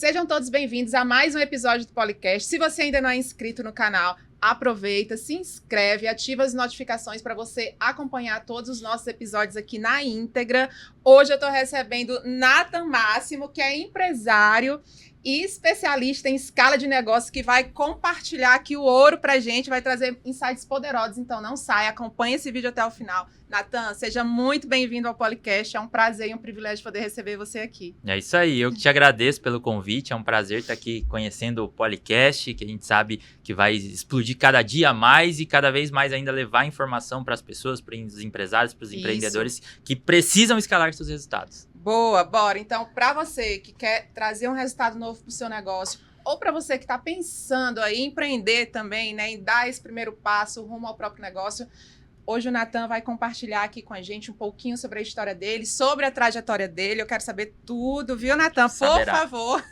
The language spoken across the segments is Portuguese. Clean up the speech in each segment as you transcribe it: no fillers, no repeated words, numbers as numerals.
Sejam todos bem-vindos a mais um episódio do Policast. Se você ainda não é inscrito no canal, aproveita, se inscreve, ativa as notificações para você acompanhar todos os nossos episódios aqui na íntegra. Hoje eu estou recebendo Nathan Máximo, que é empresário e especialista em escala de negócio, que vai compartilhar aqui o ouro pra gente, vai trazer insights poderosos. Então não saia, acompanhe esse vídeo até o final. Nathan, seja muito bem-vindo ao Policast, é um prazer e um privilégio poder receber você aqui. É isso aí, eu que te agradeço pelo convite, é um prazer estar aqui conhecendo o Policast, que a gente sabe que vai explodir cada dia mais e cada vez mais ainda levar informação para as pessoas, para os empresários, para os empreendedores que precisam escalar seus resultados. Boa, bora. Então, para você que quer trazer um resultado novo para o seu negócio, ou para você que está pensando aí em empreender também, né, em dar esse primeiro passo rumo ao próprio negócio, hoje o Nathan vai compartilhar aqui com a gente um pouquinho sobre a história dele, sobre a trajetória dele. Eu quero saber tudo, viu, Nathan? Por favor.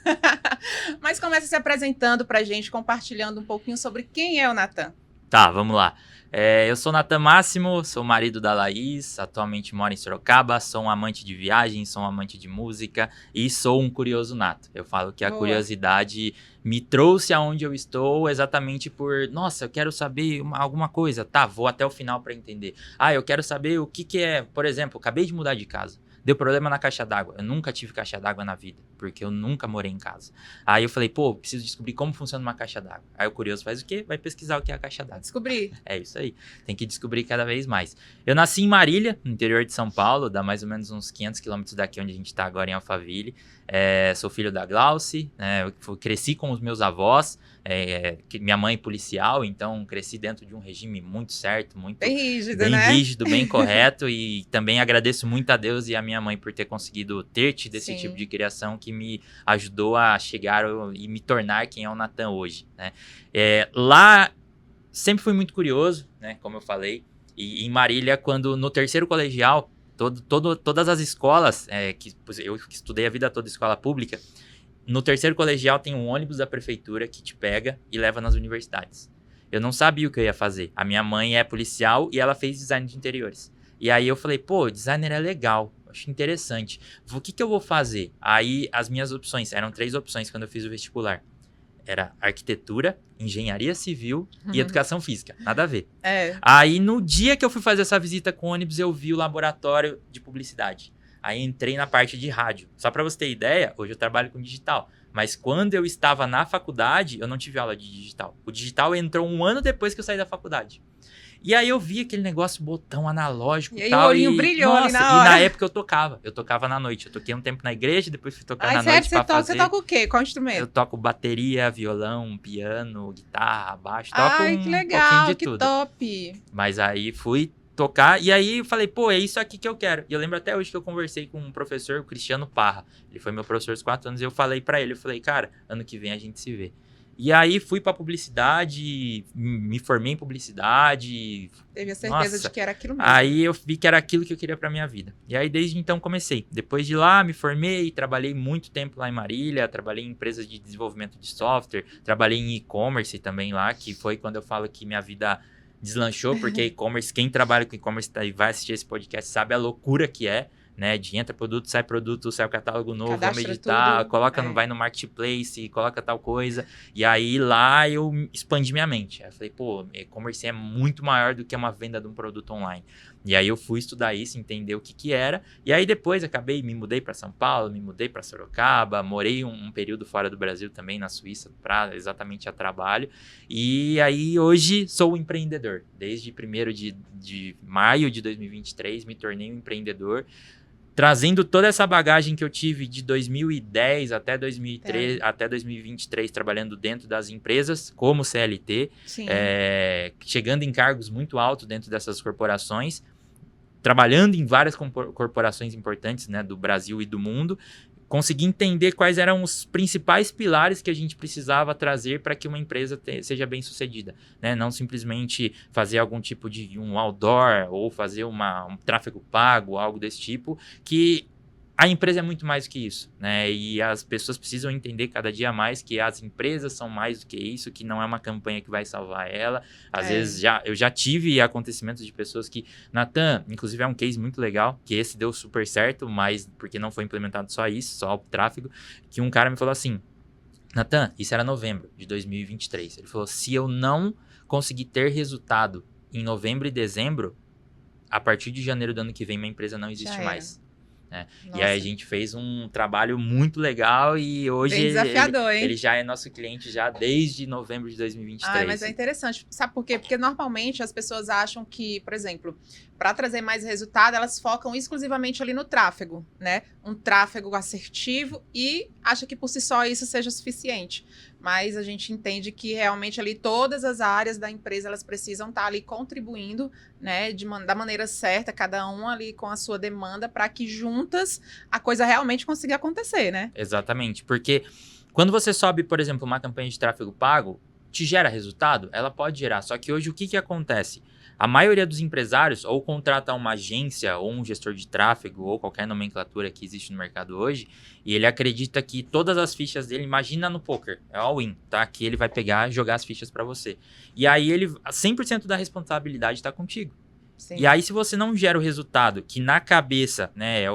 Mas começa se apresentando para a gente, compartilhando um pouquinho sobre quem é o Nathan. Tá, vamos lá. Eu sou Nathan Máximo, sou marido da Laís, atualmente moro em Sorocaba, sou um amante de viagens, sou um amante de música e sou um curioso nato. Eu falo que a curiosidade me trouxe aonde eu estou exatamente por, nossa, eu quero saber alguma coisa, tá, vou até o final para entender. Eu quero saber o que é, por exemplo, acabei de mudar de casa. Deu problema na caixa d'água. Eu nunca tive caixa d'água na vida, porque eu nunca morei em casa. Aí eu falei, preciso descobrir como funciona uma caixa d'água. Aí o curioso faz o quê? Vai pesquisar o que é a caixa d'água. Descobrir. É isso aí. Tem que descobrir cada vez mais. Eu nasci em Marília, no interior de São Paulo, dá mais ou menos uns 500 quilômetros daqui onde a gente tá agora, em Alphaville. Sou filho da Glauce, né? Eu cresci com os meus avós, minha mãe policial, então cresci dentro de um regime muito certo, muito bem rígido, bem né? rígido, bem correto, e também agradeço muito a Deus e a minha mãe por ter conseguido ter tido esse tipo de criação que me ajudou a chegar e me tornar quem é o Nathan hoje, né? Lá sempre fui muito curioso, né? Como eu falei, e em Marília, quando no terceiro colegial, todas as escolas, eu estudei a vida toda em escola pública, no terceiro colegial tem um ônibus da prefeitura que te pega e leva nas universidades. Eu não sabia o que eu ia fazer. A minha mãe é policial e ela fez design de interiores. E aí eu falei, designer é legal, acho interessante. O que eu vou fazer? Aí as minhas opções, eram 3 opções quando eu fiz o vestibular. Era arquitetura, engenharia civil e educação física. Nada a ver. Aí, no dia que eu fui fazer essa visita com o ônibus, eu vi o laboratório de publicidade. Aí, entrei na parte de rádio. Só para você ter ideia, hoje eu trabalho com digital. Mas quando eu estava na faculdade, eu não tive aula de digital. O digital entrou 1 ano depois que eu saí da faculdade. E aí eu vi aquele negócio, botão analógico e tal. O olhinho brilhou ali na hora. E na época eu tocava na noite. Eu toquei um tempo na igreja, depois fui tocar na noite pra fazer. Você toca o quê? Qual instrumento? Eu toco bateria, violão, piano, guitarra, baixo. Toco que legal, pouquinho de que tudo. Top. Mas aí fui tocar e aí eu falei, é isso aqui que eu quero. E eu lembro até hoje que eu conversei com um professor, o Cristiano Parra. Ele foi meu professor aos 4 anos e eu falei pra ele, cara, ano que vem a gente se vê. E aí fui pra publicidade, me formei em publicidade. Teve a certeza de que era aquilo mesmo. Aí eu vi que era aquilo que eu queria pra minha vida. E aí desde então comecei. Depois de lá me formei, trabalhei muito tempo lá em Marília, trabalhei em empresas de desenvolvimento de software, trabalhei em e-commerce também lá, que foi quando eu falo que minha vida deslanchou, porque e-commerce, quem trabalha com e-commerce e vai assistir esse podcast sabe a loucura que é. Né, de entra produto, sai o catálogo novo, vamos editar, vai no marketplace, coloca tal coisa. E aí lá eu expandi minha mente. Aí eu falei, e-commerce é muito maior do que uma venda de um produto online. E aí eu fui estudar isso, entender o que era. E aí depois me mudei para São Paulo, me mudei para Sorocaba, morei um período fora do Brasil também, na Suíça, exatamente a trabalho. E aí hoje sou um empreendedor. Desde 1º de maio de 2023 me tornei um empreendedor, trazendo toda essa bagagem que eu tive de 2010 até 2003, até 2023, trabalhando dentro das empresas como CLT, chegando em cargos muito altos dentro dessas corporações, trabalhando em várias corporações importantes, né, do Brasil e do mundo. Consegui entender quais eram os principais pilares que a gente precisava trazer para que uma empresa seja bem sucedida, né? Não simplesmente fazer algum tipo de um outdoor ou fazer um tráfego pago, algo desse tipo, que a empresa é muito mais do que isso, né? E as pessoas precisam entender cada dia mais que as empresas são mais do que isso, que não é uma campanha que vai salvar ela. Às vezes eu já tive acontecimentos de pessoas que, Nathan, inclusive é um case muito legal, que esse deu super certo, mas porque não foi implementado só isso, só o tráfego, que um cara me falou assim, Natan, isso era novembro de 2023. Ele falou, se eu não conseguir ter resultado em novembro e dezembro, a partir de janeiro do ano que vem, minha empresa não existe mais. Né? E aí a gente fez um trabalho muito legal e hoje bem desafiador, ele já é nosso cliente já desde novembro de 2023. Mas é interessante. Sabe por quê? Porque normalmente as pessoas acham que, por exemplo, para trazer mais resultado, elas focam exclusivamente ali no tráfego, né? Um tráfego assertivo e acha que por si só isso seja suficiente. Mas a gente entende que realmente ali todas as áreas da empresa, elas precisam estar ali contribuindo, né, da maneira certa, cada um ali com a sua demanda, para que juntas a coisa realmente consiga acontecer, né? Exatamente, porque quando você sobe, por exemplo, uma campanha de tráfego pago, te gera resultado? Ela pode gerar, só que hoje o que acontece? A maioria dos empresários ou contrata uma agência ou um gestor de tráfego ou qualquer nomenclatura que existe no mercado hoje e ele acredita que todas as fichas dele, imagina no poker, é all-in, tá? Que ele vai pegar e jogar as fichas para você. E aí 100% da responsabilidade está contigo. Sim. E aí, se você não gera o resultado, que na cabeça, né, é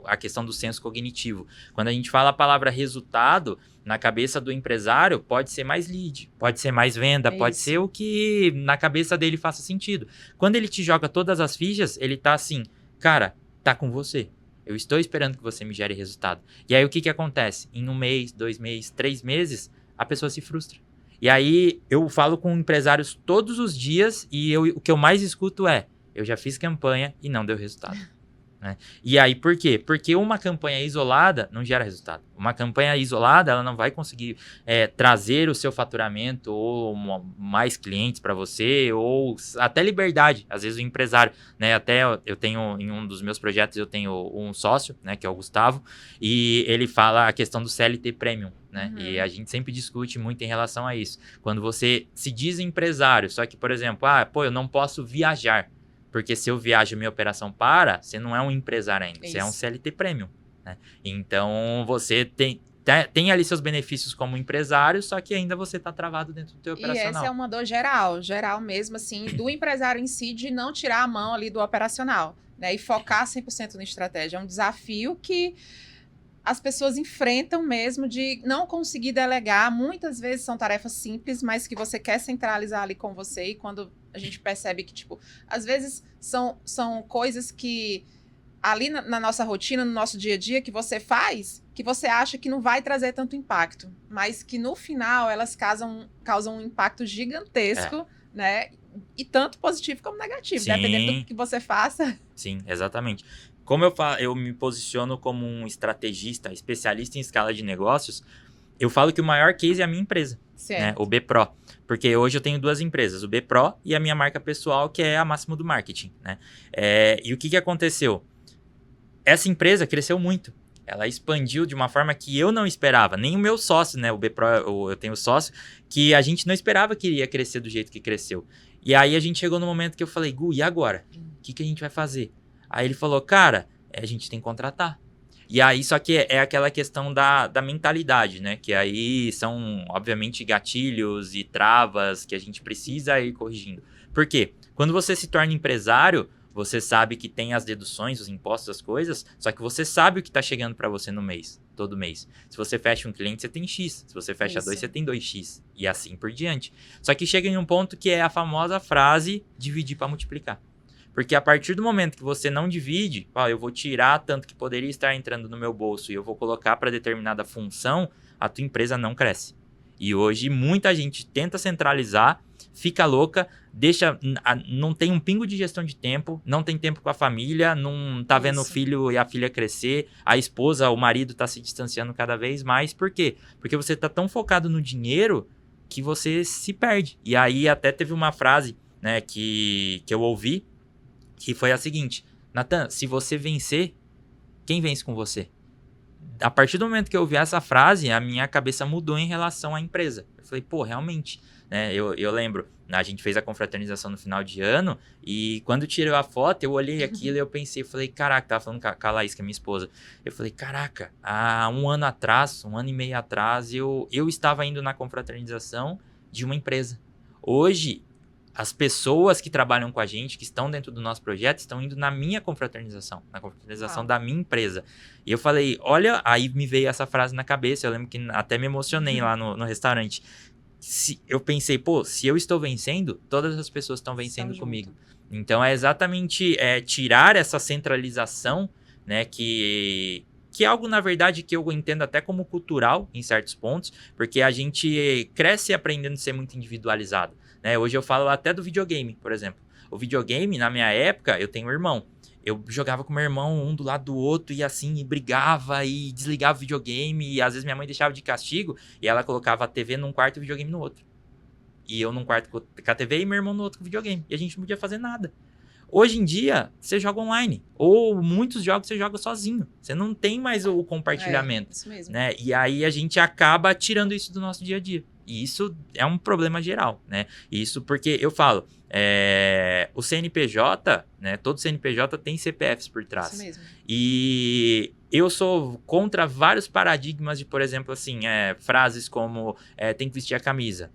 a questão do senso cognitivo. Quando a gente fala a palavra resultado, na cabeça do empresário, pode ser mais lead, pode ser mais venda, pode ser o que na cabeça dele faça sentido. Quando ele te joga todas as fichas, ele tá assim, cara, tá com você. Eu estou esperando que você me gere resultado. E aí, o que acontece? Em 1 mês, 2 meses, 3 meses, a pessoa se frustra. E aí, eu falo com empresários todos os dias e o que eu mais escuto é: eu já fiz campanha e não deu resultado. Né? E aí, por quê? Porque uma campanha isolada não gera resultado. Uma campanha isolada, ela não vai conseguir trazer o seu faturamento ou mais clientes para você, ou até liberdade. Às vezes o empresário, né? Até eu tenho, em um dos meus projetos, eu tenho um sócio, né? Que é o Gustavo, e ele fala a questão do CLT Premium. Né? E a gente sempre discute muito em relação a isso. Quando você se diz empresário, só que, por exemplo, eu não posso viajar. Porque se eu viajo e minha operação para, você não é um empresário ainda, você é um CLT Premium. Né? Então, você tem ali seus benefícios como empresário, só que ainda você está travado dentro do teu operacional. E essa é uma dor geral mesmo, assim, do empresário em si, de não tirar a mão ali do operacional, né? E focar 100% na estratégia. É um desafio que as pessoas enfrentam mesmo, de não conseguir delegar. Muitas vezes são tarefas simples, mas que você quer centralizar ali com você, e quando a gente percebe que, tipo, às vezes são coisas que ali na nossa rotina, no nosso dia a dia, que você faz, que você acha que não vai trazer tanto impacto, mas que no final elas causam um impacto gigantesco, né? E tanto positivo como negativo, Sim. Dependendo do que você faça. Sim, exatamente. Como eu me posiciono como um estrategista, especialista em escala de negócios, eu falo que o maior case é a minha empresa, né? O B-Pro. Porque hoje eu tenho 2 empresas, o B-Pro e a minha marca pessoal, que é a Máximo do Marketing. Né? E o que aconteceu? Essa empresa cresceu muito. Ela expandiu de uma forma que eu não esperava. Nem o meu sócio, né? O B-Pro, eu tenho sócio, que a gente não esperava que iria crescer do jeito que cresceu. E aí a gente chegou no momento que eu falei, Gu, e agora? O que a gente vai fazer? Aí ele falou, cara, a gente tem que contratar. E aí, só que é aquela questão da mentalidade, né? Que aí são, obviamente, gatilhos e travas que a gente precisa ir corrigindo. Por quê? Quando você se torna empresário, você sabe que tem as deduções, os impostos, as coisas, só que você sabe o que está chegando para você no mês, todo mês. Se você fecha um cliente, você tem X. Se você fecha 2, você tem 2X. E assim por diante. Só que chega em um ponto que é a famosa frase dividir para multiplicar. Porque a partir do momento que você não divide, eu vou tirar tanto que poderia estar entrando no meu bolso e eu vou colocar para determinada função, a tua empresa não cresce. E hoje muita gente tenta centralizar, fica louca, não tem um pingo de gestão de tempo, não tem tempo com a família, não tá vendo o filho e a filha crescer, a esposa, o marido tá se distanciando cada vez mais. Por quê? Porque você tá tão focado no dinheiro que você se perde. E aí até teve uma frase, né, que eu ouvi, que foi a seguinte: Natan, se você vencer, quem vence com você? A partir do momento que eu ouvi essa frase, a minha cabeça mudou em relação à empresa. Eu falei, realmente, né? Eu lembro, a gente fez a confraternização no final de ano e quando tirei a foto, eu olhei aquilo e eu pensei, falei, caraca, tava falando com a Laís, que é minha esposa. Eu falei, caraca, há 1 ano atrás, 1 ano e meio atrás, eu estava indo na confraternização de uma empresa. Hoje, as pessoas que trabalham com a gente, que estão dentro do nosso projeto, estão indo na minha confraternização, na confraternização da minha empresa. E eu falei, olha, aí me veio essa frase na cabeça, eu lembro que até me emocionei lá no restaurante. Eu pensei, pô, se eu estou vencendo, todas as pessoas estão vencendo comigo. Então, é exatamente tirar essa centralização, né, que é algo, na verdade, que eu entendo até como cultural, em certos pontos, porque a gente cresce aprendendo a ser muito individualizado, né? Hoje eu falo até do videogame, por exemplo. O videogame, na minha época, eu tenho um irmão. Eu jogava com meu irmão, um do lado do outro, e assim, e brigava, e desligava o videogame, e às vezes minha mãe deixava de castigo, e ela colocava a TV num quarto e o videogame no outro. E eu num quarto com a TV e meu irmão no outro com o videogame. E a gente não podia fazer nada. Hoje em dia, você joga online. Ou muitos jogos você joga sozinho. Você não tem mais o compartilhamento. Isso mesmo. Né? E aí a gente acaba tirando isso do nosso dia a dia. E isso é um problema geral, né? Isso porque eu falo, o CNPJ, né? Todo CNPJ tem CPFs por trás. Isso mesmo. E eu sou contra vários paradigmas de, por exemplo, assim, frases como tem que vestir a camisa.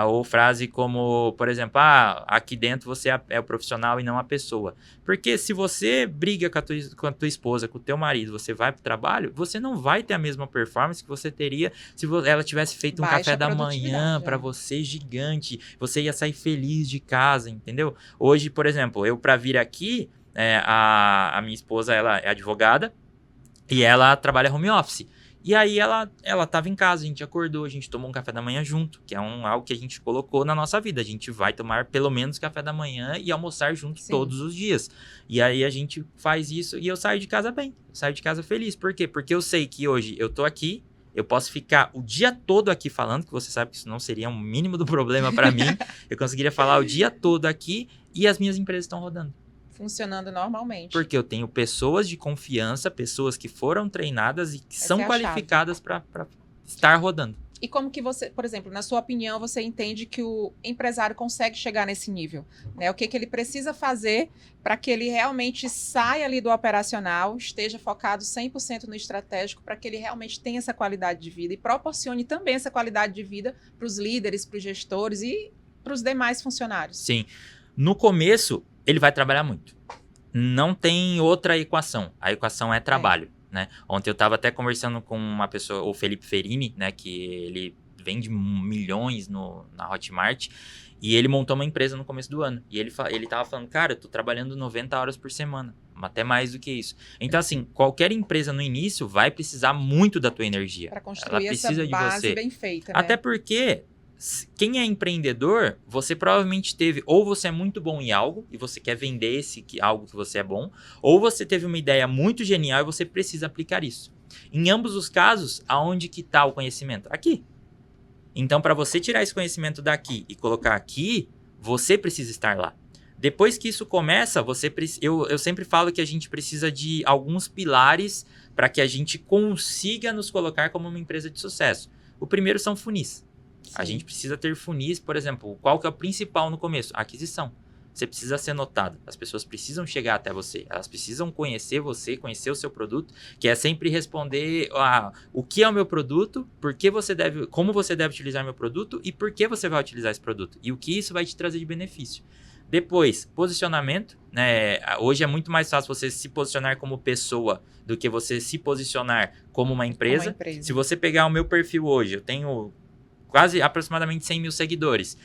Ou frase como, por exemplo, aqui dentro você é o profissional e não a pessoa. Porque se você briga com a tua esposa, com o teu marido, você vai pro trabalho, você não vai ter a mesma performance que você teria se ela tivesse feito um café da manhã para você gigante. Você ia sair feliz de casa, entendeu? Hoje, por exemplo, eu para vir aqui, a minha esposa, ela é advogada e ela trabalha home office. E aí ela tava em casa, a gente acordou, a gente tomou um café da manhã junto, que é algo que a gente colocou na nossa vida. A gente vai tomar pelo menos café da manhã e almoçar junto todos os dias. E aí a gente faz isso e eu saio de casa bem, eu saio de casa feliz. Por quê? Porque eu sei que hoje eu tô aqui, eu posso ficar o dia todo aqui falando, que você sabe que isso não seria um mínimo do problema para mim. Eu conseguiria falar o dia todo aqui e as minhas empresas estão rodando. Funcionando normalmente. Porque eu tenho pessoas de confiança, pessoas que foram treinadas e que são qualificadas para estar rodando. E como que você, por exemplo, na sua opinião, você entende que o empresário consegue chegar nesse nível? Né? O que ele precisa fazer para que ele realmente saia ali do operacional, esteja focado 100% no estratégico, para que ele realmente tenha essa qualidade de vida e proporcione também essa qualidade de vida para os líderes, para os gestores e para os demais funcionários? Sim. No começo, ele vai trabalhar muito. Não tem outra equação. A equação é trabalho, né? Ontem eu estava até conversando com uma pessoa, o Felipe Ferini, né? Que ele vende milhões na Hotmart. E ele montou uma empresa no começo do ano. E ele tava falando, cara, eu tô trabalhando 90 horas por semana. Até mais do que isso. Então, assim, qualquer empresa no início vai precisar muito da tua energia. Para construir essa base bem feita, né? Até porque quem é empreendedor, você provavelmente teve, ou você é muito bom em algo e você quer vender algo que você é bom, ou você teve uma ideia muito genial e você precisa aplicar isso. Em ambos os casos, aonde que está o conhecimento? Aqui. Então, para você tirar esse conhecimento daqui e colocar aqui, você precisa estar lá. Depois que isso começa, eu sempre falo que a gente precisa de alguns pilares para que a gente consiga nos colocar como uma empresa de sucesso. O primeiro são funis. Sim. A gente precisa ter funis, por exemplo, qual que é o principal no começo? A aquisição. Você precisa ser notado, as pessoas precisam chegar até você, elas precisam conhecer você, conhecer o seu produto, que é sempre responder o que é o meu produto, como você deve utilizar meu produto e por que você vai utilizar esse produto e o que isso vai te trazer de benefício. Depois, posicionamento, né? Hoje é muito mais fácil você se posicionar como pessoa do que você se posicionar como uma empresa. Se você pegar o meu perfil hoje, eu tenho aproximadamente 100 mil seguidores.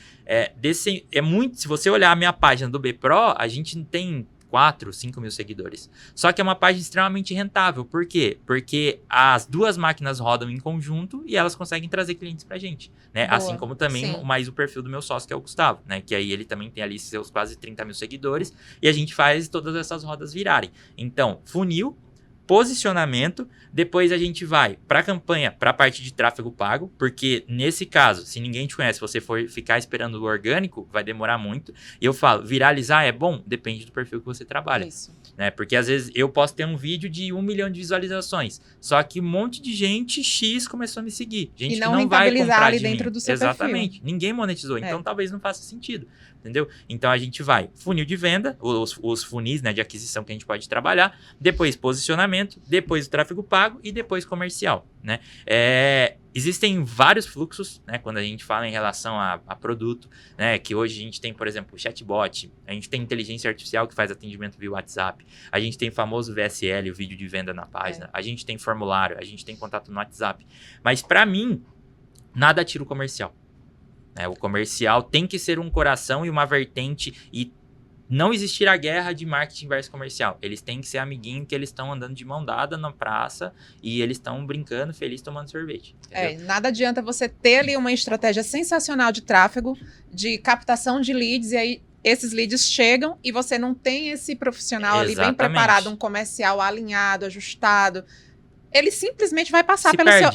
Se você olhar a minha página do BPRO, a gente tem 4, 5 mil seguidores. Só que é uma página extremamente rentável. Por quê? Porque as duas máquinas rodam em conjunto e elas conseguem trazer clientes pra gente. Né? Assim como também mais o perfil do meu sócio, que é o Gustavo. Né? Que aí ele também tem ali seus quase 30 mil seguidores. E a gente faz todas essas rodas virarem. Então, funil, posicionamento, depois a gente vai para a campanha, para a parte de tráfego pago, porque nesse caso, se ninguém te conhece, você for ficar esperando o orgânico, vai demorar muito. E eu falo, viralizar é bom? Depende do perfil que você trabalha. Isso. Né? Porque às vezes eu posso ter um vídeo de 1 milhão de visualizações, só que um monte de gente X começou a me seguir. Gente que não vai comprar ali dentro do seu Exatamente. Perfil. Ninguém monetizou, então talvez não faça sentido. Entendeu? Então a gente vai funil de venda, os funis, né, de aquisição que a gente pode trabalhar, depois posicionamento, posicionamento, depois o tráfego pago e depois comercial, né? Existem vários fluxos, né, quando a gente fala em relação a produto, né, que hoje a gente tem, por exemplo, o chatbot, a gente tem inteligência artificial que faz atendimento via WhatsApp, a gente tem o famoso VSL, o vídeo de venda na página, a gente tem formulário, a gente tem contato no WhatsApp. Mas para mim, nada tira o comercial. O comercial tem que ser um coração e uma vertente e não existirá guerra de marketing versus comercial. Eles têm que ser amiguinho, que eles estão andando de mão dada na praça e eles estão brincando, felizes, tomando sorvete. Nada adianta você ter ali uma estratégia sensacional de tráfego, de captação de leads, e aí esses leads chegam e você não tem esse profissional ali bem preparado, um comercial alinhado, ajustado. Ele simplesmente vai passar pelo seu...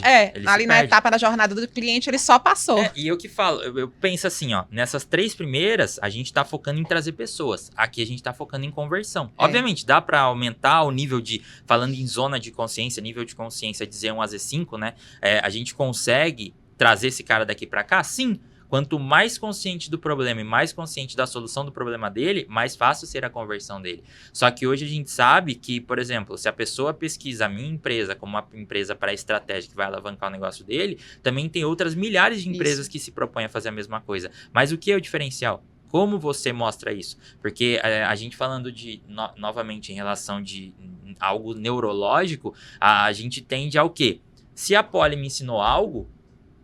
ali na etapa da jornada do cliente, ele só passou. E eu que falo, eu penso assim, ó, nessas 3 primeiras, a gente tá focando em trazer pessoas. Aqui a gente tá focando em conversão. Obviamente, dá para aumentar o nível de, falando em zona de consciência, nível de consciência de Z1 a Z5, né? A gente consegue trazer esse cara daqui para cá? Sim. Quanto mais consciente do problema e mais consciente da solução do problema dele, mais fácil será a conversão dele. Só que hoje a gente sabe que, por exemplo, se a pessoa pesquisa a minha empresa como uma empresa para estratégia que vai alavancar o negócio dele, também tem outras milhares de empresas que se propõem a fazer a mesma coisa. Mas o que é o diferencial? Como você mostra isso? Porque a gente falando de, novamente, em relação de algo neurológico, a gente tende ao quê? Se a Poli me ensinou algo,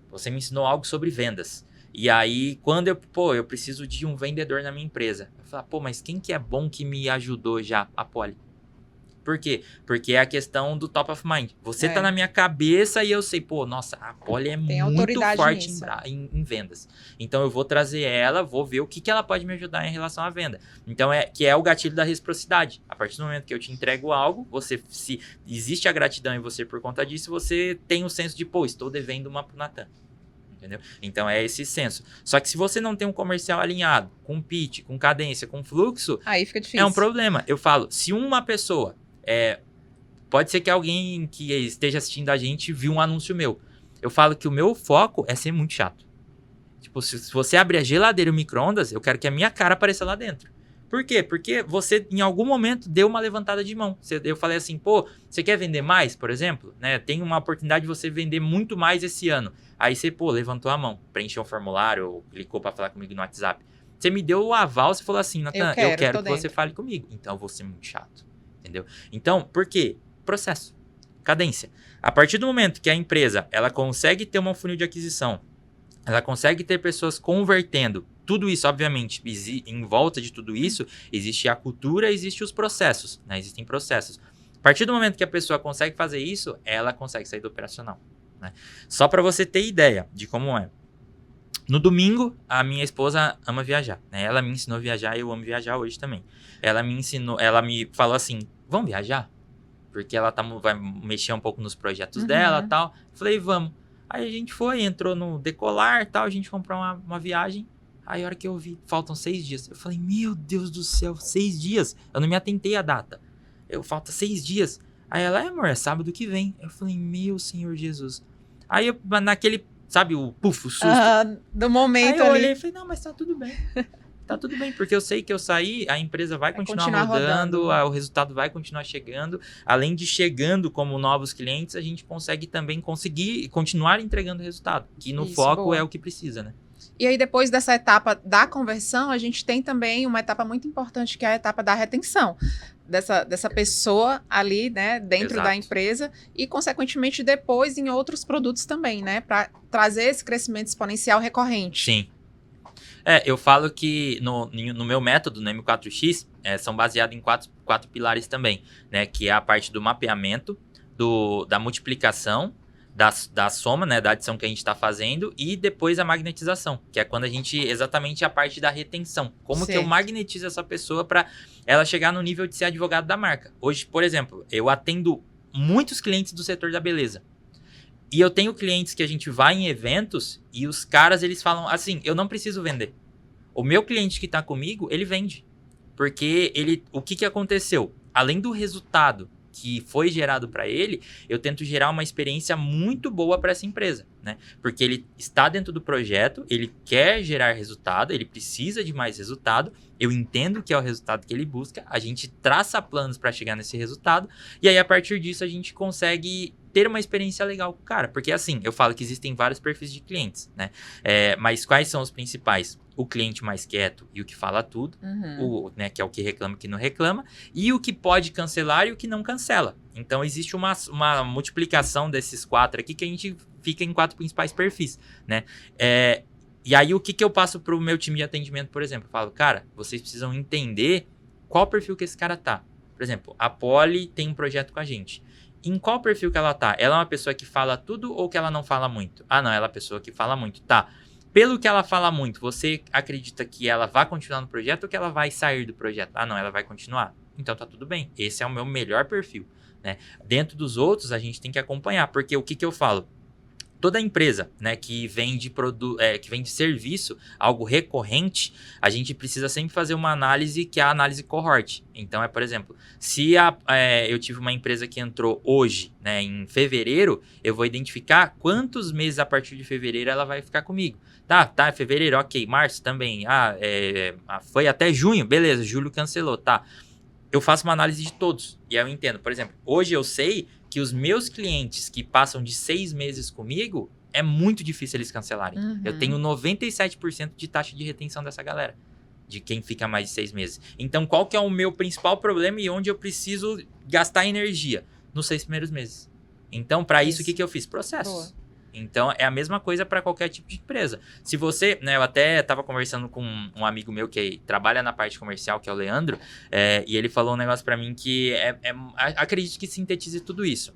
você me ensinou algo sobre vendas. E aí, quando eu preciso de um vendedor na minha empresa. Eu falo, mas quem que é bom que me ajudou já? A Poli. Por quê? Porque é a questão do top of mind. Você tá na minha cabeça e eu sei, nossa, a Poli é muito forte em vendas. Então, eu vou trazer ela, vou ver o que ela pode me ajudar em relação à venda. Então, que é o gatilho da reciprocidade. A partir do momento que eu te entrego algo, se existe a gratidão em você por conta disso, você tem o senso de, estou devendo uma pro Natan. Entendeu? Então é esse senso. Só que se você não tem um comercial alinhado, com pitch, com cadência, com fluxo, aí fica difícil. É um problema. Eu falo, se uma pessoa, pode ser que alguém que esteja assistindo a gente viu um anúncio meu. Eu falo que o meu foco é ser muito chato. Tipo, se você abrir a geladeira e o micro-ondas, eu quero que a minha cara apareça lá dentro. Por quê? Porque você, em algum momento, deu uma levantada de mão. Eu falei assim, você quer vender mais, por exemplo? Né? Tem uma oportunidade de você vender muito mais esse ano. Aí você, levantou a mão, preencheu um formulário, ou clicou para falar comigo no WhatsApp. Você me deu o aval, você falou assim, Natan, eu quero que você fale comigo. Então, eu vou ser muito chato, entendeu? Então, por quê? Processo, cadência. A partir do momento que a empresa, ela consegue ter uma funil de aquisição, ela consegue ter pessoas convertendo, tudo isso, obviamente, em volta de tudo isso, existe a cultura, existem os processos, né? Existem processos. A partir do momento que a pessoa consegue fazer isso, ela consegue sair do operacional, né? Só para você ter ideia de como é. No domingo, a minha esposa ama viajar, né? Ela me ensinou a viajar e eu amo viajar hoje também. Ela me falou assim, vamos viajar? Porque ela vai mexer um pouco nos projetos dela e tal. Falei, vamos. Aí a gente entrou no Decolar e tal, a gente comprou uma viagem. Aí a hora que eu vi, faltam 6 dias. Eu falei, meu Deus do céu, 6 dias? Eu não me atentei à data. Falta 6 dias. Aí ela, amor, é sábado que vem. Eu falei, meu Senhor Jesus. Aí eu, naquele, sabe, o susto. Do momento aí eu olhei e falei, não, mas tá tudo bem. Tá tudo bem, porque eu sei que eu saí, a empresa vai continuar rodando, o resultado vai continuar chegando. Além de chegando como novos clientes, a gente consegue também continuar entregando resultado. Que no foco é o que precisa, né? E aí, depois dessa etapa da conversão, a gente tem também uma etapa muito importante, que é a etapa da retenção dessa pessoa ali, né, dentro da empresa e, consequentemente, depois em outros produtos também, né, para trazer esse crescimento exponencial recorrente. Sim. Eu falo que no meu método, no M4X, são baseados em quatro pilares também, né, que é a parte do mapeamento, da multiplicação, da soma, né, da adição que a gente está fazendo e depois a magnetização, que é quando a gente, exatamente a parte da retenção. Como que eu magnetizo essa pessoa para ela chegar no nível de ser advogado da marca. Hoje, por exemplo, eu atendo muitos clientes do setor da beleza. E eu tenho clientes que a gente vai em eventos e os caras, eles falam assim, eu não preciso vender. O meu cliente que está comigo, ele vende. Porque o que aconteceu? Além do resultado que foi gerado para ele, eu tento gerar uma experiência muito boa para essa empresa. né? Porque ele está dentro do projeto, ele quer gerar resultado, ele precisa de mais resultado, eu entendo que é o resultado que ele busca, a gente traça planos para chegar nesse resultado, e aí a partir disso a gente consegue ter uma experiência legal com o cara. Porque assim, eu falo que existem vários perfis de clientes, né? Mas quais são os principais? O cliente mais quieto e o que fala tudo, né, que é o que reclama e o que não reclama, e o que pode cancelar e o que não cancela. Então, existe uma multiplicação desses 4 aqui que a gente fica em 4 principais perfis, né? E aí, o que eu passo pro meu time de atendimento, por exemplo? Eu falo, cara, vocês precisam entender qual perfil que esse cara tá. Por exemplo, a Poli tem um projeto com a gente. Em qual perfil que ela tá? Ela é uma pessoa que fala tudo ou que ela não fala muito? Ah, não, ela é uma pessoa que fala muito. Tá. Pelo que ela fala muito, você acredita que ela vai continuar no projeto ou que ela vai sair do projeto? Ah, não, ela vai continuar. Então tá tudo bem. Esse é o meu melhor perfil, né? Dentro dos outros, a gente tem que acompanhar. Porque o que eu falo? Toda empresa, né, que vende serviço, algo recorrente, a gente precisa sempre fazer uma análise que é a análise cohort. Então, por exemplo, se eu tive uma empresa que entrou hoje, né, em fevereiro, eu vou identificar quantos meses a partir de fevereiro ela vai ficar comigo. Tá, fevereiro, ok, março também, foi até junho, beleza, julho cancelou, tá. Eu faço uma análise de todos, e aí eu entendo, por exemplo, hoje eu sei que os meus clientes que passam de 6 meses comigo, é muito difícil eles cancelarem. Eu tenho 97% de taxa de retenção dessa galera, de quem fica mais de 6 meses. Então, qual que é o meu principal problema e onde eu preciso gastar energia? Nos 6 primeiros meses. Então, para isso, o que eu fiz? Processos. Boa. Então, é a mesma coisa para qualquer tipo de empresa. Se você, né, eu até estava conversando com um amigo meu que trabalha na parte comercial, que é o Leandro, e ele falou um negócio para mim que acredito que sintetize tudo isso.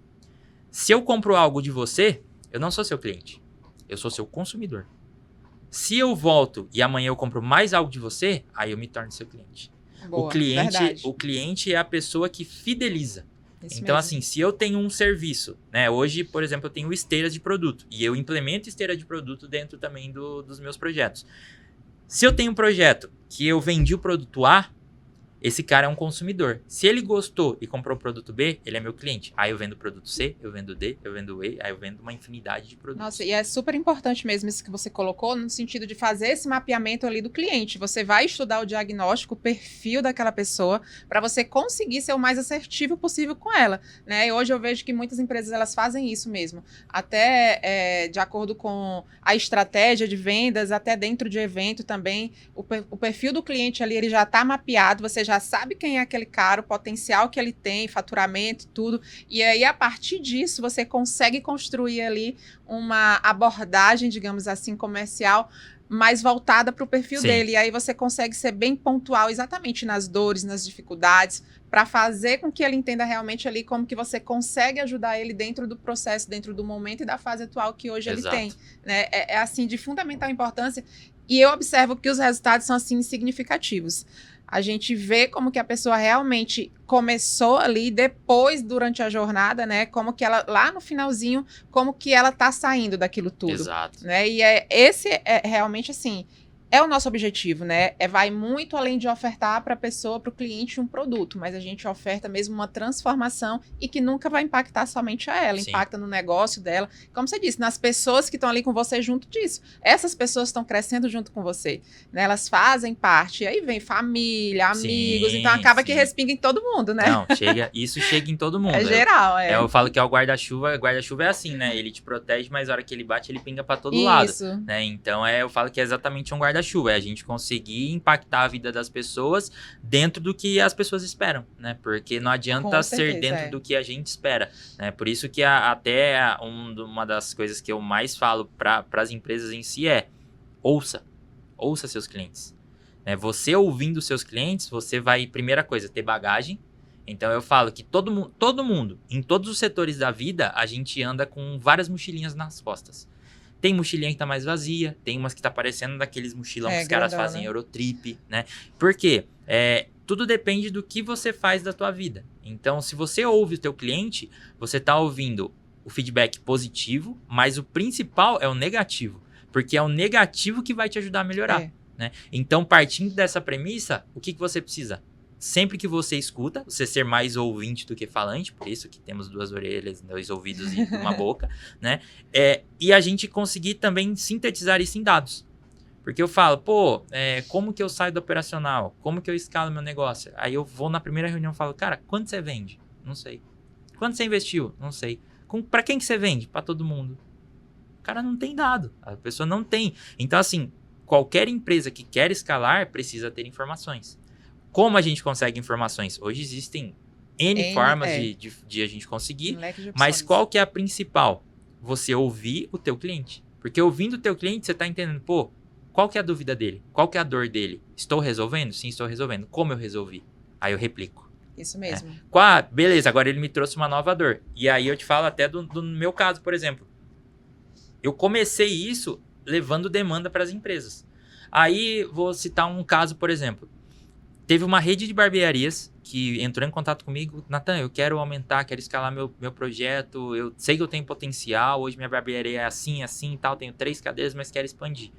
Se eu compro algo de você, eu não sou seu cliente, eu sou seu consumidor. Se eu volto e amanhã eu compro mais algo de você, aí eu me torno seu cliente. Boa, o cliente é a pessoa que fideliza. Isso então, mesmo. assim, se eu tenho um serviço, né? Hoje, por exemplo, eu tenho esteiras de produto. E eu implemento esteira de produto dentro também dos meus projetos. Se eu tenho um projeto que eu vendi o produto A, esse cara é um consumidor. Se ele gostou e comprou o produto B, ele é meu cliente. Aí eu vendo o produto C, eu vendo D, eu vendo E, aí eu vendo uma infinidade de produtos. Nossa, e é super importante mesmo isso que você colocou, no sentido de fazer esse mapeamento ali do cliente. Você vai estudar o diagnóstico, o perfil daquela pessoa, para você conseguir ser o mais assertivo possível com ela, né? E hoje eu vejo que muitas empresas, elas fazem isso mesmo. Até de acordo com a estratégia de vendas, até dentro de evento também, o perfil do cliente ali, ele já está mapeado, você já sabe quem é aquele cara, o potencial que ele tem, faturamento, tudo. E aí, a partir disso, você consegue construir ali uma abordagem, digamos assim, comercial mais voltada para o perfil dele. E aí você consegue ser bem pontual exatamente nas dores, nas dificuldades, para fazer com que ele entenda realmente ali como que você consegue ajudar ele dentro do processo, dentro do momento e da fase atual que hoje Exato. ele tem. Né? É assim, de fundamental importância. E eu observo que os resultados são assim significativos. A gente vê como que a pessoa realmente começou ali, depois, durante a jornada, né? Como que ela, lá no finalzinho, como que ela tá saindo daquilo tudo. Exato. Né? E esse é realmente, assim, é o nosso objetivo, né? Vai muito além de ofertar para a pessoa, para o cliente, um produto, mas a gente oferta mesmo uma transformação e que nunca vai impactar somente a ela, impacta no negócio dela. Como você disse, nas pessoas que estão ali com você junto disso. Essas pessoas estão crescendo junto com você, né? Elas fazem parte, aí vem família, amigos, então acaba que respinga em todo mundo, né? Não, isso chega em todo mundo. É geral, Eu falo que é o guarda-chuva é assim, né? Ele te protege, mas na hora que ele bate, ele pinga para todo Isso. lado. Né? Então, eu falo que é exatamente um guarda-chuva, é a gente conseguir impactar a vida das pessoas dentro do que as pessoas esperam, né? Porque não adianta ser dentro do que a gente espera, né? Por isso que uma das coisas que eu mais falo para as empresas em si é ouça seus clientes. Né? Você ouvindo seus clientes, você vai, primeira coisa, ter bagagem. Então eu falo que todo mundo, em todos os setores da vida, a gente anda com várias mochilinhas nas costas. Tem mochilinha que tá mais vazia, tem umas que tá parecendo daqueles mochilão que os caras fazem Eurotrip, né? Por quê? Tudo depende do que você faz da tua vida. Então, se você ouve o teu cliente, você tá ouvindo o feedback positivo, mas o principal é o negativo. Porque é o negativo que vai te ajudar a melhorar. Né? Então, partindo dessa premissa, o que você precisa? sempre que você escuta, você ser mais ouvinte do que falante, por isso que temos 2 orelhas, 2 ouvidos e uma boca, né? E a gente conseguir também sintetizar isso em dados. Porque eu falo, como que eu saio do operacional? Como que eu escalo meu negócio? Aí eu vou na primeira reunião e falo, cara, quanto você vende? Não sei. Quanto você investiu? Não sei. Pra quem que você vende? Pra todo mundo. O cara não tem dado. A pessoa não tem. Então, assim, qualquer empresa que quer escalar precisa ter informações. Como a gente consegue informações? Hoje existem N formas de a gente conseguir, mas qual que é a principal? Você ouvir o teu cliente. Porque ouvindo o teu cliente, você tá entendendo, qual que é a dúvida dele? Qual que é a dor dele? Estou resolvendo? Sim, estou resolvendo. Como eu resolvi? Aí eu replico. Isso mesmo. Beleza, agora ele me trouxe uma nova dor. E aí eu te falo até do meu caso, por exemplo. Eu comecei isso levando demanda para as empresas. Aí vou citar um caso, por exemplo. Teve uma rede de barbearias que entrou em contato comigo. Nathan, eu quero aumentar, quero escalar meu projeto. Eu sei que eu tenho potencial. Hoje minha barbearia é assim e tal. Tenho 3 cadeiras, mas quero expandir.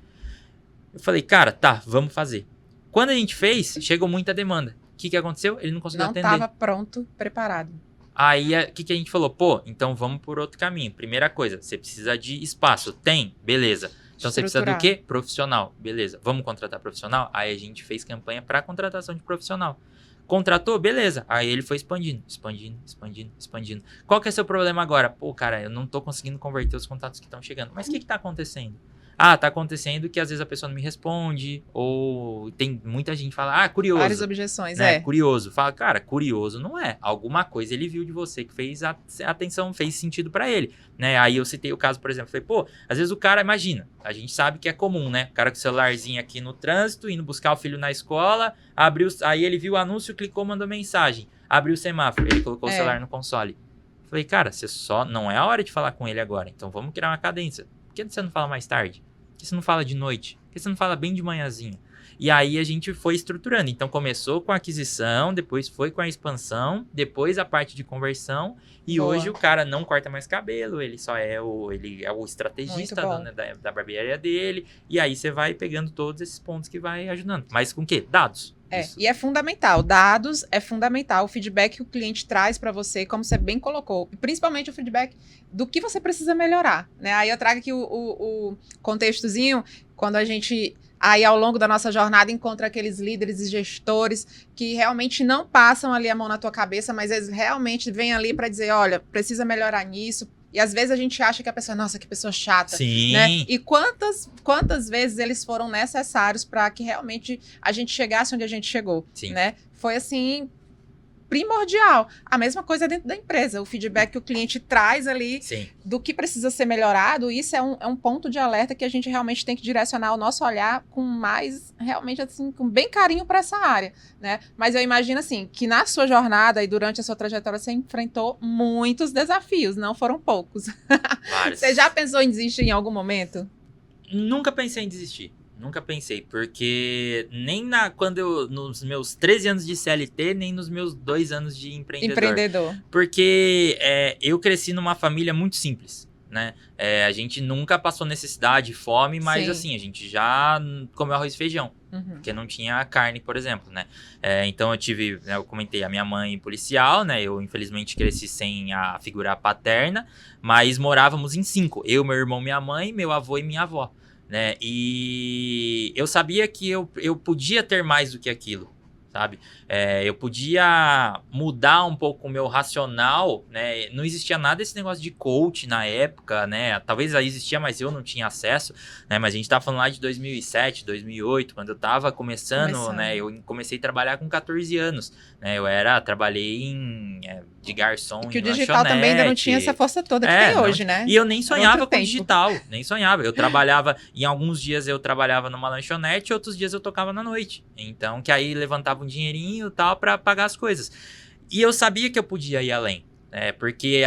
Eu falei, cara, tá, vamos fazer. Quando a gente fez, chegou muita demanda. O que aconteceu? Ele não conseguiu atender. Não estava pronto, preparado. Aí, o que a gente falou? Então vamos por outro caminho. Primeira coisa, você precisa de espaço. Tem? Beleza. Então você precisa do quê? Profissional. Beleza. Vamos contratar profissional? Aí a gente fez campanha para contratação de profissional. Contratou? Beleza. Aí ele foi expandindo. Qual que é o seu problema agora? Cara, eu não tô conseguindo converter os contatos que estão chegando. Mas o que tá acontecendo? Tá acontecendo que às vezes a pessoa não me responde, ou tem muita gente que fala, curioso. Várias objeções, Curioso. Fala, cara, curioso não é. Alguma coisa ele viu de você que fez atenção, fez sentido pra ele, né? Aí eu citei o caso, por exemplo, falei, às vezes o cara, imagina, a gente sabe que é comum, né? O cara com o celularzinho aqui no trânsito, indo buscar o filho na escola, aí ele viu o anúncio, clicou, mandou mensagem, abriu o semáforo, ele colocou o celular no console. Falei, cara, não é a hora de falar com ele agora, então vamos criar uma cadência. Por que você não fala mais tarde? Por que você não fala de noite? Por que você não fala bem de manhãzinha? E aí a gente foi estruturando. Então começou com a aquisição, depois foi com a expansão, depois a parte de conversão. E hoje o cara não corta mais cabelo, ele é o estrategista da barbearia dele. E aí você vai pegando todos esses pontos que vai ajudando. Mas com o quê? Dados. E é fundamental. Dados é fundamental. O feedback que o cliente traz para você, como você bem colocou. Principalmente o feedback do que você precisa melhorar, né? Aí eu trago aqui o contextozinho, quando a gente, aí ao longo da nossa jornada, encontra aqueles líderes e gestores que realmente não passam ali a mão na tua cabeça, mas eles realmente vêm ali para dizer, olha, precisa melhorar nisso. E às vezes a gente acha que a pessoa, nossa, que pessoa chata. Sim. Né? E quantas vezes eles foram necessários para que realmente a gente chegasse onde a gente chegou. Sim. Né? Foi assim, primordial. A mesma coisa dentro da empresa. O feedback que o cliente traz ali do que precisa ser melhorado, isso é um ponto de alerta que a gente realmente tem que direcionar o nosso olhar com mais, realmente assim, com bem carinho para essa área, né? Mas eu imagino assim, que na sua jornada e durante a sua trajetória você enfrentou muitos desafios, não foram poucos. Vários. Você já pensou em desistir em algum momento? Nunca pensei em desistir. Nunca pensei, porque nem nos meus 13 anos de CLT, nem nos meus 2 anos de empreendedor. Porque eu cresci numa família muito simples, né? A gente nunca passou necessidade, fome, mas assim, a gente já comeu arroz e feijão, porque não tinha carne, por exemplo, né? Então eu comentei, a minha mãe policial, né? Eu infelizmente cresci sem a figura paterna, mas morávamos em 5, eu, meu irmão, minha mãe, meu avô e minha avó. Né? E eu sabia que eu podia ter mais do que aquilo, sabe? Eu podia mudar um pouco o meu racional, né? Não existia nada desse negócio de coach na época, né? Talvez aí existia, mas eu não tinha acesso, né? Mas a gente tá falando lá de 2007, 2008, quando eu tava começando, né? Eu comecei a trabalhar com 14 anos, né? Trabalhei de garçom em lanchonete. Que o digital também ainda não tinha essa força toda que tem hoje, né? E eu nem sonhava com digital, nem sonhava. Eu trabalhava, em alguns dias eu trabalhava numa lanchonete, outros dias eu tocava na noite. Então, que aí levantava um dinheirinho e tal pra pagar as coisas. E eu sabia que eu podia ir além. Porque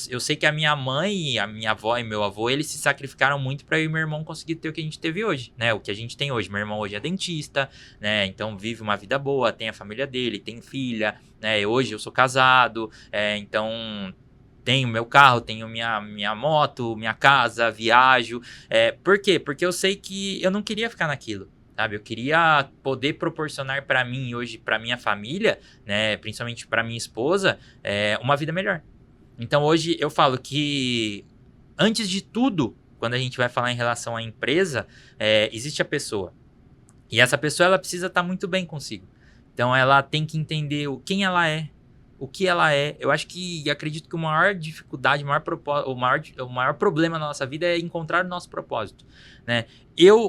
eu sei que a minha mãe, a minha avó e meu avô, eles se sacrificaram muito para eu e meu irmão conseguir ter o que a gente teve hoje, né? O que a gente tem hoje. Meu irmão hoje é dentista, né? Então vive uma vida boa, tem a família dele, tem filha, né? Hoje eu sou casado, então tenho meu carro, tenho minha moto, minha casa, viajo. Por quê? Porque eu sei que eu não queria ficar naquilo. sabe? Eu queria poder proporcionar para mim hoje, para minha família, né, principalmente para minha esposa, uma vida melhor. Então hoje eu falo que antes de tudo, quando a gente vai falar em relação à empresa, existe a pessoa. E essa pessoa ela precisa estar muito bem consigo. Então ela tem que entender quem ela é, o que ela é. Eu acho que acredito que a maior dificuldade, o maior problema na nossa vida é encontrar o nosso propósito, né?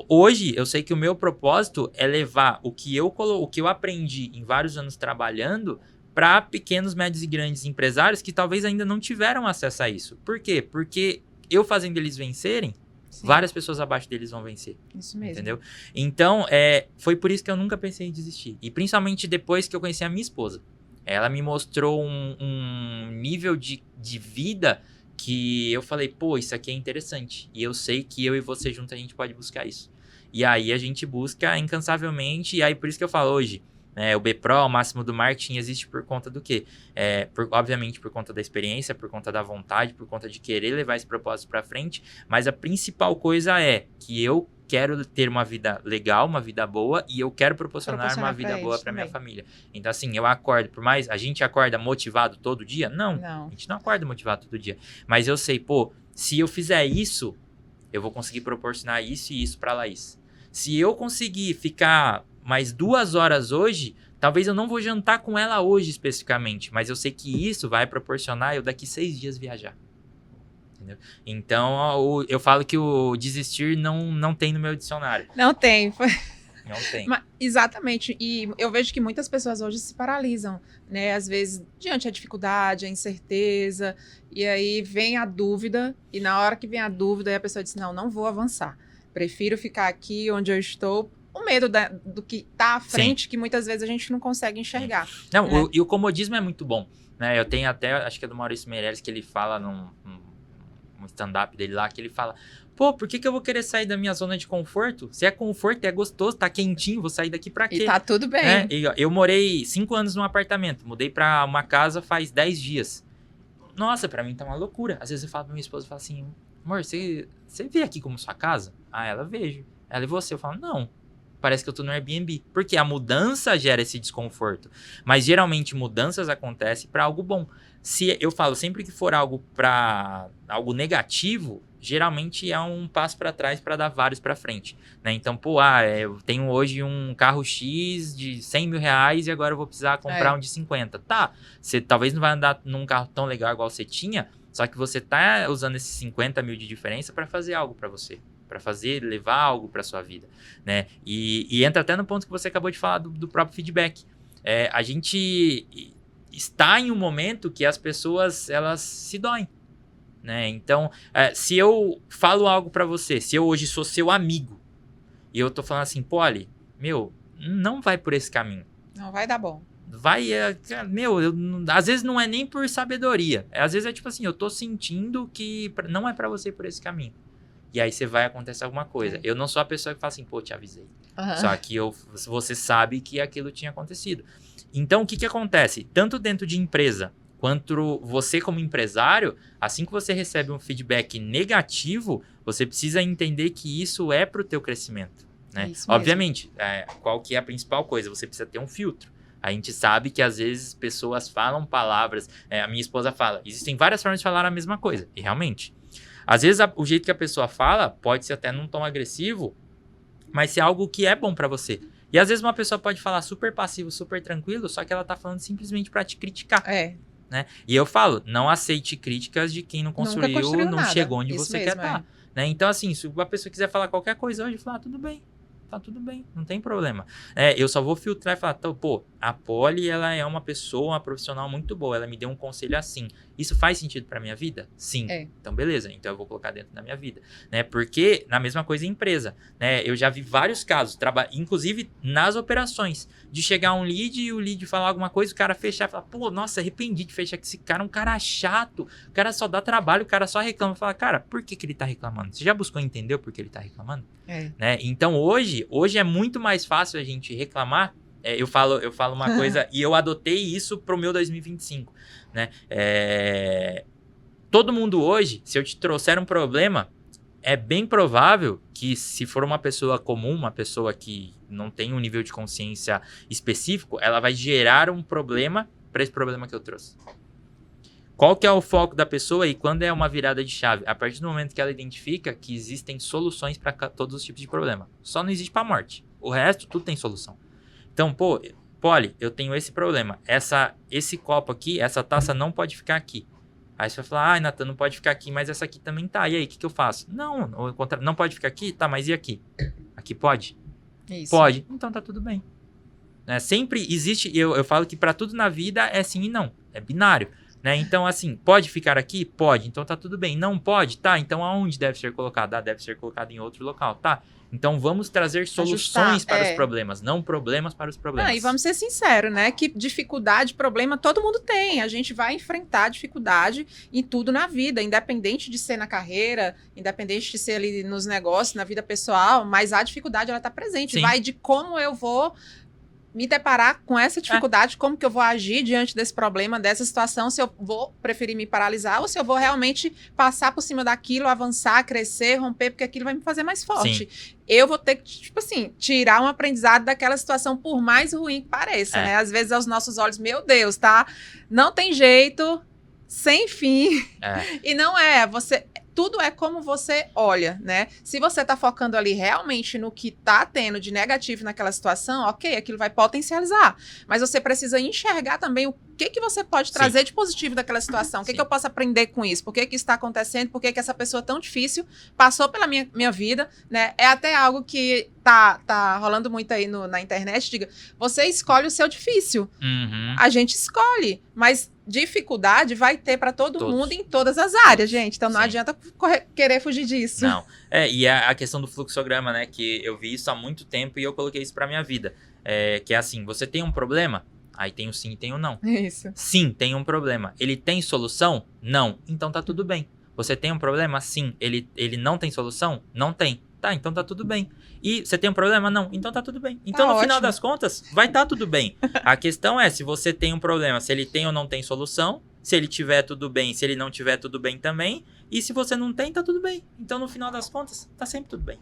Hoje, eu sei que o meu propósito é levar o que eu aprendi em vários anos trabalhando para pequenos, médios e grandes empresários que talvez ainda não tiveram acesso a isso. Por quê? Porque eu fazendo eles vencerem, sim, várias pessoas abaixo deles vão vencer. Isso mesmo. Entendeu? Então, foi por isso que eu nunca pensei em desistir. E principalmente depois que eu conheci a minha esposa. Ela me mostrou um nível de vida que eu falei, pô, isso aqui é interessante. E eu sei que eu e você juntos a gente pode buscar isso. E aí a gente busca incansavelmente. E aí por isso que eu falo hoje, o B-Pro, o máximo do marketing, existe por conta do quê? Obviamente por conta da experiência, por conta da vontade, por conta de querer levar esse propósito para frente. Mas a principal coisa é que eu quero ter uma vida legal, uma vida boa, e eu quero proporcionar uma vida boa para minha família. Então, assim, eu acordo, por mais... A gente acorda motivado todo dia? Não. A gente não acorda motivado todo dia. Mas eu sei, pô, se eu fizer isso, eu vou conseguir proporcionar isso e isso para Laís. Se eu conseguir ficar mais 2 horas hoje, talvez eu não vou jantar com ela hoje especificamente, mas eu sei que isso vai proporcionar eu daqui 6 dias viajar. Entendeu? Então, eu falo que o desistir não tem no meu dicionário. Não tem. Não tem. Mas, exatamente. E eu vejo que muitas pessoas hoje se paralisam, né? Às vezes, diante da dificuldade, a incerteza, e aí vem a dúvida, e na hora que vem a dúvida, aí a pessoa diz, não vou avançar. Prefiro ficar aqui onde eu estou. O medo do que está à frente, sim, que muitas vezes a gente não consegue enxergar. Não, né? E o comodismo é muito bom, né? Eu tenho até, acho que é do Maurício Meirelles, que ele fala num stand-up dele lá, que ele fala, pô, por que eu vou querer sair da minha zona de conforto? Se é conforto, é gostoso, tá quentinho, vou sair daqui pra quê? E tá tudo bem. Eu morei 5 anos num apartamento, mudei pra uma casa faz 10 dias. Nossa, pra mim tá uma loucura. Às vezes eu falo pra minha esposa, eu falo assim, amor, você vê aqui como sua casa? Ah, ela vejo. Ela e você? Eu falo, não. Parece que eu tô no Airbnb. Porque a mudança gera esse desconforto. Mas geralmente mudanças acontecem para algo bom. Eu falo, sempre que for algo para algo negativo, geralmente é um passo para trás para dar vários para frente, né? Então, pô, eu tenho hoje um carro X de 100 mil reais e agora eu vou precisar comprar um de 50. Tá, você talvez não vai andar num carro tão legal igual você tinha, só que você tá usando esses 50 mil de diferença para fazer algo para você. Para levar algo para sua vida, né? E entra até no ponto que você acabou de falar do próprio feedback. A gente está em um momento que as pessoas, elas se doem, né? Então, se eu falo algo para você, se eu hoje sou seu amigo, e eu tô falando assim, pô, Ali, não vai por esse caminho. Não vai dar bom. Às vezes não é nem por sabedoria. Às vezes é tipo assim, eu tô sentindo que não é para você por esse caminho. E aí vai acontecer alguma coisa. Eu não sou a pessoa que fala assim, pô, te avisei. Uhum. Só que você sabe que aquilo tinha acontecido. Então, o que acontece? Tanto dentro de empresa, quanto você como empresário, assim que você recebe um feedback negativo, você precisa entender que isso é pro teu crescimento, né? Obviamente, qual que é a principal coisa? Você precisa ter um filtro. A gente sabe que às vezes pessoas falam palavras, a minha esposa fala, existem várias formas de falar a mesma coisa, e realmente... Às vezes, o jeito que a pessoa fala pode ser até num tom agressivo, mas ser algo que é bom pra você. E às vezes uma pessoa pode falar super passivo, super tranquilo, só que ela tá falando simplesmente pra te criticar. Né? E eu falo, não aceite críticas de quem não construiu não chegou onde você quer estar. Né? Então, assim, se uma pessoa quiser falar qualquer coisa hoje, falar, tudo bem. Tá tudo bem, não tem problema. Eu só vou filtrar e falar, pô, a Polly, ela é uma pessoa, uma profissional muito boa, ela me deu um conselho assim. Isso faz sentido pra minha vida? Sim. Então, beleza, então eu vou colocar dentro da minha vida. Né? Porque, na mesma coisa em empresa, né? Eu já vi vários casos, inclusive nas operações, de chegar um lead e o lead falar alguma coisa, o cara fechar e falar, pô, nossa, arrependi de fechar com esse cara, um cara chato, o cara só dá trabalho, o cara só reclama. Fala, cara, por que ele tá reclamando? Você já buscou entender o porquê ele tá reclamando? Né? Então, hoje é muito mais fácil a gente reclamar. Eu falo uma coisa e eu adotei isso pro meu 2025, né? Todo mundo hoje, se eu te trouxer um problema, é bem provável que se for uma pessoa comum, uma pessoa que não tem um nível de consciência específico, ela vai gerar um problema para esse problema que eu trouxe. Qual que é o foco da pessoa e quando é uma virada de chave? A partir do momento que ela identifica que existem soluções para todos os tipos de problema. Só não existe para morte. O resto, tudo tem solução. Então, pô, Polly, eu tenho esse problema. Esse copo aqui, essa taça não pode ficar aqui. Aí você vai falar, ai, Nathan, não pode ficar aqui, mas essa aqui também tá. E aí, o que eu faço? Não, não pode ficar aqui? Tá, mas e aqui? Aqui pode? Isso. Pode. Então tá tudo bem. Né? Sempre existe, eu falo que para tudo na vida é sim e não. É binário. Né? Então, assim, pode ficar aqui? Pode. Então tá tudo bem. Não pode? Tá. Então aonde deve ser colocado? Ah, deve ser colocado em outro local. Tá. Então vamos trazer soluções para os problemas, não problemas para os problemas. E vamos ser sinceros, né? Que dificuldade, problema, todo mundo tem. A gente vai enfrentar dificuldade em tudo na vida, independente de ser na carreira, independente de ser ali nos negócios, na vida pessoal, mas a dificuldade, ela tá presente. Sim. Vai de como eu vou me deparar com essa dificuldade, como que eu vou agir diante desse problema, dessa situação, se eu vou preferir me paralisar ou se eu vou realmente passar por cima daquilo, avançar, crescer, romper, porque aquilo vai me fazer mais forte. Sim. Eu vou ter que, tipo assim, tirar um aprendizado daquela situação, por mais ruim que pareça, né? Às vezes, aos nossos olhos, meu Deus, tá? Não tem jeito, sem fim. E não é, tudo é como você olha, né? Se você tá focando ali realmente no que tá tendo de negativo naquela situação, ok, aquilo vai potencializar. Mas você precisa enxergar também o que você pode trazer de positivo daquela situação. O que eu posso aprender com isso? Por que isso está acontecendo? Por que essa pessoa tão difícil passou pela minha vida, né? É até algo que tá rolando muito aí na internet. Diga, você escolhe o seu difícil. Uhum. A gente escolhe, mas dificuldade vai ter para todo mundo em todas as áreas, gente. Então não adianta querer fugir disso. Não. E a questão do fluxograma, né? Que eu vi isso há muito tempo e eu coloquei isso para minha vida. Que é assim, você tem um problema? Aí tem o sim e tem o não. Isso. Sim, tem um problema. Ele tem solução? Não. Então tá tudo bem. Você tem um problema? Sim. Ele não tem solução? Não tem. Tá, então tá tudo bem. E você tem um problema? Não. Então tá tudo bem. Então, no final das contas, vai tá tudo bem. A questão é se você tem um problema, se ele tem ou não tem solução, se ele tiver tudo bem, se ele não tiver tudo bem também, e se você não tem, tá tudo bem. Então, no final das contas, tá sempre tudo bem.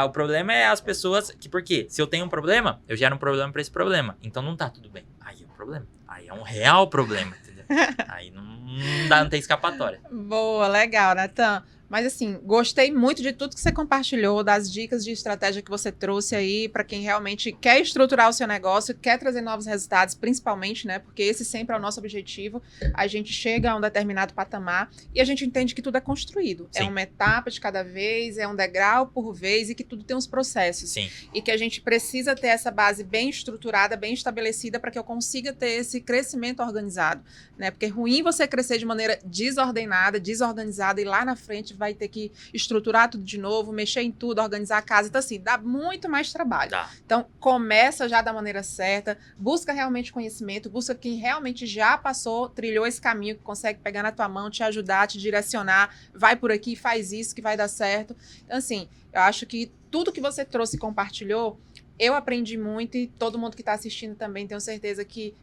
O problema é as pessoas porque se eu tenho um problema, eu gero um problema pra esse problema. Então não tá tudo bem. Aí é um problema. Aí é um real problema, entendeu? Aí não tem escapatória. Boa, legal, Nathan. Mas assim, gostei muito de tudo que você compartilhou, das dicas de estratégia que você trouxe aí para quem realmente quer estruturar o seu negócio, quer trazer novos resultados, principalmente, né? Porque esse sempre é o nosso objetivo. A gente chega a um determinado patamar e a gente entende que tudo é construído. Sim. É uma etapa de cada vez, é um degrau por vez e que tudo tem uns processos. Sim. E que a gente precisa ter essa base bem estruturada, bem estabelecida para que eu consiga ter esse crescimento organizado, né? Porque é ruim você crescer de maneira desordenada, desorganizada e lá na frente vai ter que estruturar tudo de novo, mexer em tudo, organizar a casa. Então, assim, dá muito mais trabalho. Então, começa já da maneira certa, busca realmente conhecimento, busca quem realmente já passou, trilhou esse caminho, que consegue pegar na tua mão, te ajudar, te direcionar, vai por aqui, faz isso que vai dar certo. Então, assim, eu acho que tudo que você trouxe e compartilhou, eu aprendi muito e todo mundo que está assistindo também, tenho certeza que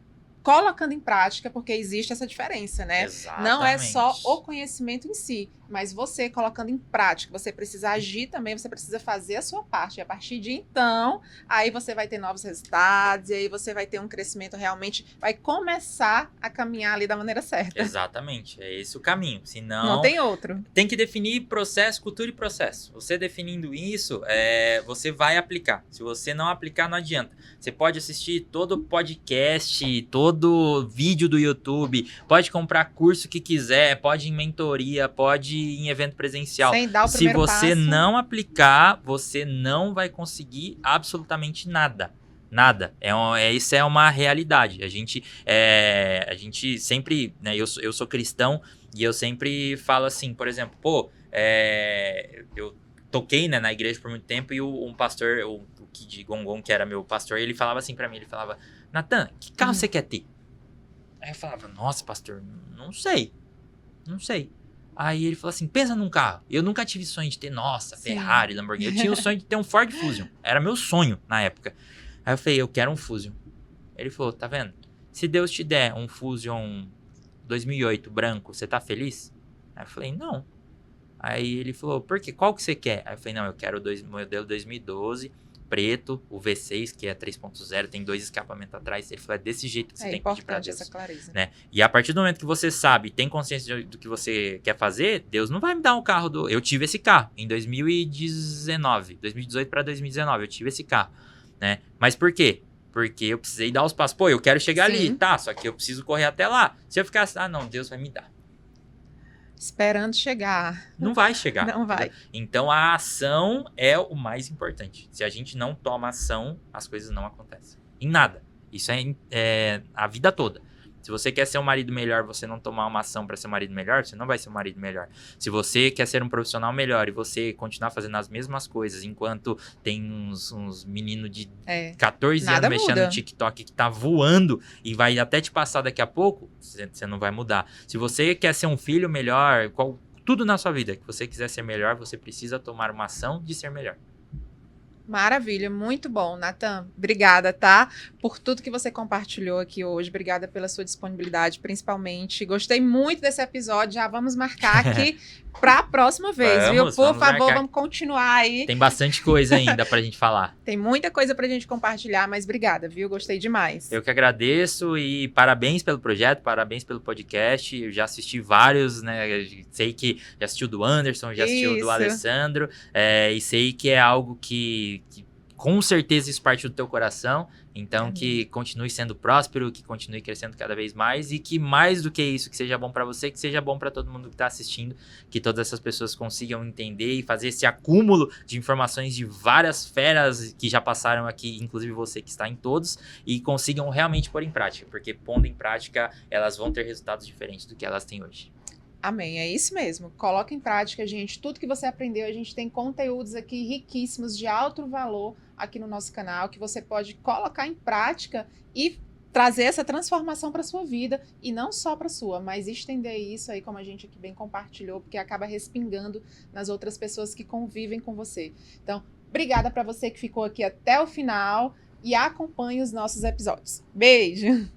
colocando em prática, porque existe essa diferença, né? Exatamente. Não é só o conhecimento em si, mas você colocando em prática, você precisa agir também, você precisa fazer a sua parte. E a partir de então, aí você vai ter novos resultados, e aí você vai ter um crescimento realmente, vai começar a caminhar ali da maneira certa. Exatamente, é esse o caminho. Senão, não tem outro. Tem que definir processo, cultura e processo. Você definindo isso, você vai aplicar. Se você não aplicar, não adianta. Você pode assistir todo podcast, todo vídeo do YouTube, pode comprar curso que quiser, pode ir em mentoria, pode ir em evento presencial. Sem dar o Se primeiro você passo. não aplicar, você não vai conseguir absolutamente nada. Nada. Isso é uma realidade. A gente sempre, né, eu sou cristão e eu sempre falo assim, por exemplo, eu toquei, né, na igreja por muito tempo e um pastor, o Kid Gongon, que era meu pastor, ele falava assim pra mim, ele falava, Nathan, que carro você quer ter? Aí eu falava, nossa, pastor, não sei. Aí ele falou assim, pensa num carro. Eu nunca tive sonho de ter, Ferrari, Lamborghini. Eu tinha o sonho de ter um Ford Fusion. Era meu sonho na época. Aí eu falei, eu quero um Fusion. Ele falou, tá vendo? Se Deus te der um Fusion 2008 branco, você tá feliz? Aí eu falei, não. Aí ele falou, por quê? Qual que você quer? Aí eu falei, não, eu quero o modelo 2012, preto, o V6, que é 3.0, tem 2 escapamentos atrás. Ele falou, é desse jeito que você tem que pedir pra Deus. Essa clareza. Né? E a partir do momento que você sabe, tem consciência do que você quer fazer, Deus não vai me dar um carro do... Eu tive esse carro em 2018 para 2019, eu tive esse carro, né? Mas por quê? Porque eu precisei dar os passos. Pô, eu quero chegar ali, tá? Só que eu preciso correr até lá. Se eu ficar assim, não, Deus vai me dar. Esperando chegar. Não vai chegar. Não vai. Entendeu? Então, a ação é o mais importante. Se a gente não toma ação, as coisas não acontecem. Em nada. Isso é a vida toda. Se você quer ser um marido melhor, você não tomar uma ação para ser um marido melhor, você não vai ser um marido melhor. Se você quer ser um profissional melhor e você continuar fazendo as mesmas coisas enquanto tem uns meninos de 14 anos mexendo no TikTok que tá voando e vai até te passar daqui a pouco, você não vai mudar. Se você quer ser um filho melhor, tudo na sua vida que você quiser ser melhor, você precisa tomar uma ação de ser melhor. Maravilha, muito bom, Nathan. Obrigada, tá? Por tudo que você compartilhou aqui hoje. Obrigada pela sua disponibilidade, principalmente. Gostei muito desse episódio. Já vamos marcar aqui para a próxima vez, viu? Por favor, vamos continuar aí. Tem bastante coisa ainda pra gente falar. Tem muita coisa pra gente compartilhar, mas obrigada, viu? Gostei demais. Eu que agradeço e parabéns pelo projeto, parabéns pelo podcast. Eu já assisti vários, né? Sei que já assistiu do Anderson, já assistiu do Alessandro, e sei que é algo que com certeza isso parte do teu coração, então que continue sendo próspero, que continue crescendo cada vez mais e que mais do que isso, que seja bom para você, que seja bom para todo mundo que tá assistindo, que todas essas pessoas consigam entender e fazer esse acúmulo de informações de várias feras que já passaram aqui, inclusive você que está em todos, e consigam realmente pôr em prática, porque pondo em prática, elas vão ter resultados diferentes do que elas têm hoje. Amém, é isso mesmo. Coloca em prática, gente. Tudo que você aprendeu, a gente tem conteúdos aqui riquíssimos de alto valor aqui no nosso canal, que você pode colocar em prática e trazer essa transformação para sua vida, e não só para sua, mas estender isso aí, como a gente aqui bem compartilhou, porque acaba respingando nas outras pessoas que convivem com você. Então, obrigada para você que ficou aqui até o final e acompanhe os nossos episódios. Beijo!